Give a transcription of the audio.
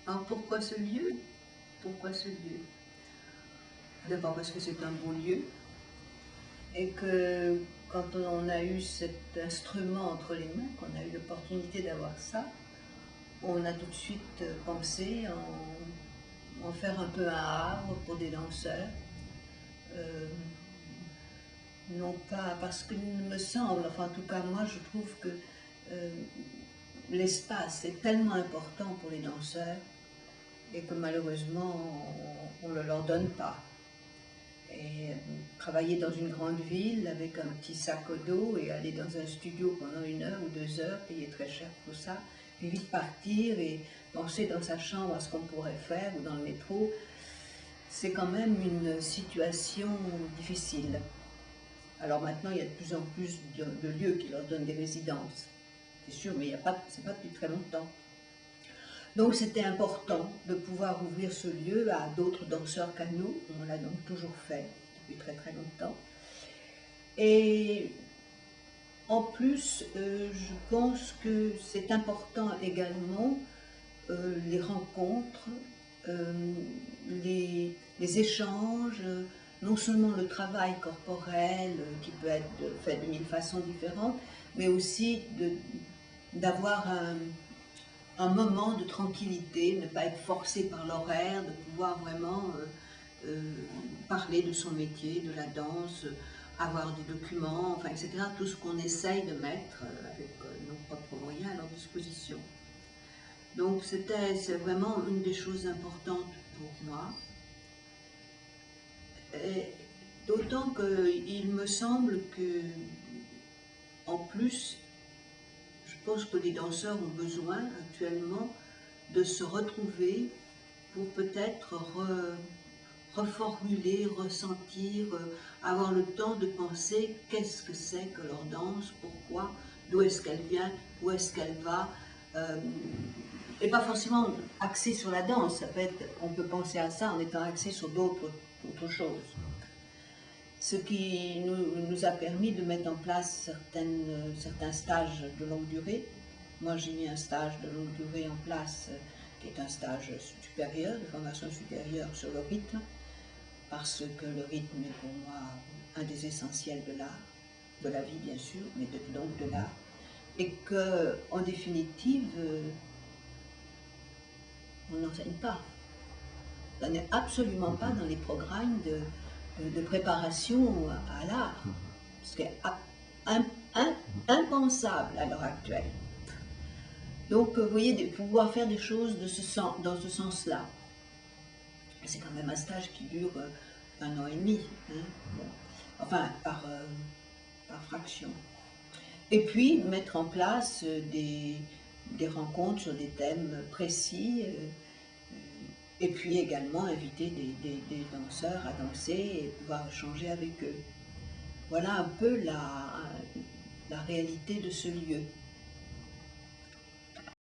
Alors pourquoi ce lieu? Pourquoi ce lieu? D'abord parce que c'est un beau lieu et que quand on a eu cet instrument entre les mains, qu'on a eu l'opportunité d'avoir ça, on a tout de suite pensé en faire un peu un havre pour des danseurs. Non pas parce qu'il me semble, enfin en tout cas moi je trouve que l'espace est tellement important pour les danseurs et que malheureusement on ne le leur donne pas. Et travailler dans une grande ville avec un petit sac au dos et aller dans un studio pendant 1 heure ou 2 heures, payer très cher pour ça, puis vite partir et penser dans sa chambre à ce qu'on pourrait faire ou dans le métro, c'est quand même une situation difficile. Alors maintenant, il y a de plus en plus de lieux qui leur donnent des résidences, c'est sûr, mais c'est pas depuis très longtemps. Donc c'était important de pouvoir ouvrir ce lieu à d'autres danseurs qu'à nous. On l'a donc toujours fait depuis très très longtemps. Et en plus, je pense que c'est important également les rencontres, les échanges, non seulement le travail corporel qui peut être fait de 1000 façons différentes, mais aussi d'avoir un moment de tranquillité, ne pas être forcé par l'horaire, de pouvoir vraiment parler de son métier, de la danse, avoir des documents, enfin, etc. Tout ce qu'on essaye de mettre avec nos propres moyens à leur disposition. Donc c'est vraiment une des choses importantes pour moi. D'autant qu'il me semble que, en plus, je pense que les danseurs ont besoin actuellement de se retrouver pour peut-être reformuler, ressentir, avoir le temps de penser qu'est-ce que c'est que leur danse, pourquoi, d'où est-ce qu'elle vient, où est-ce qu'elle va, et pas forcément axé sur la danse, ça peut être, on peut penser à ça en étant axé sur d'autres choses. Ce qui nous a permis de mettre en place certains stages de longue durée. Moi, j'ai mis un stage de longue durée en place, qui est un stage supérieur, de formation supérieure sur le rythme, parce que le rythme est pour moi un des essentiels de l'art, de la vie bien sûr, mais donc de l'art, et que, en définitive, on n'enseigne pas. Ça n'est absolument pas dans les programmes de préparation à l'art, ce qui est impensable à l'heure actuelle. Donc, vous voyez, pouvoir faire des choses dans ce sens-là. C'est quand même un stage qui dure 1 an et demi, hein, bon. Enfin, par fraction. Et puis, mettre en place des rencontres sur des thèmes précis, et puis également inviter des danseurs à danser et pouvoir échanger avec eux. Voilà un peu la réalité de ce lieu.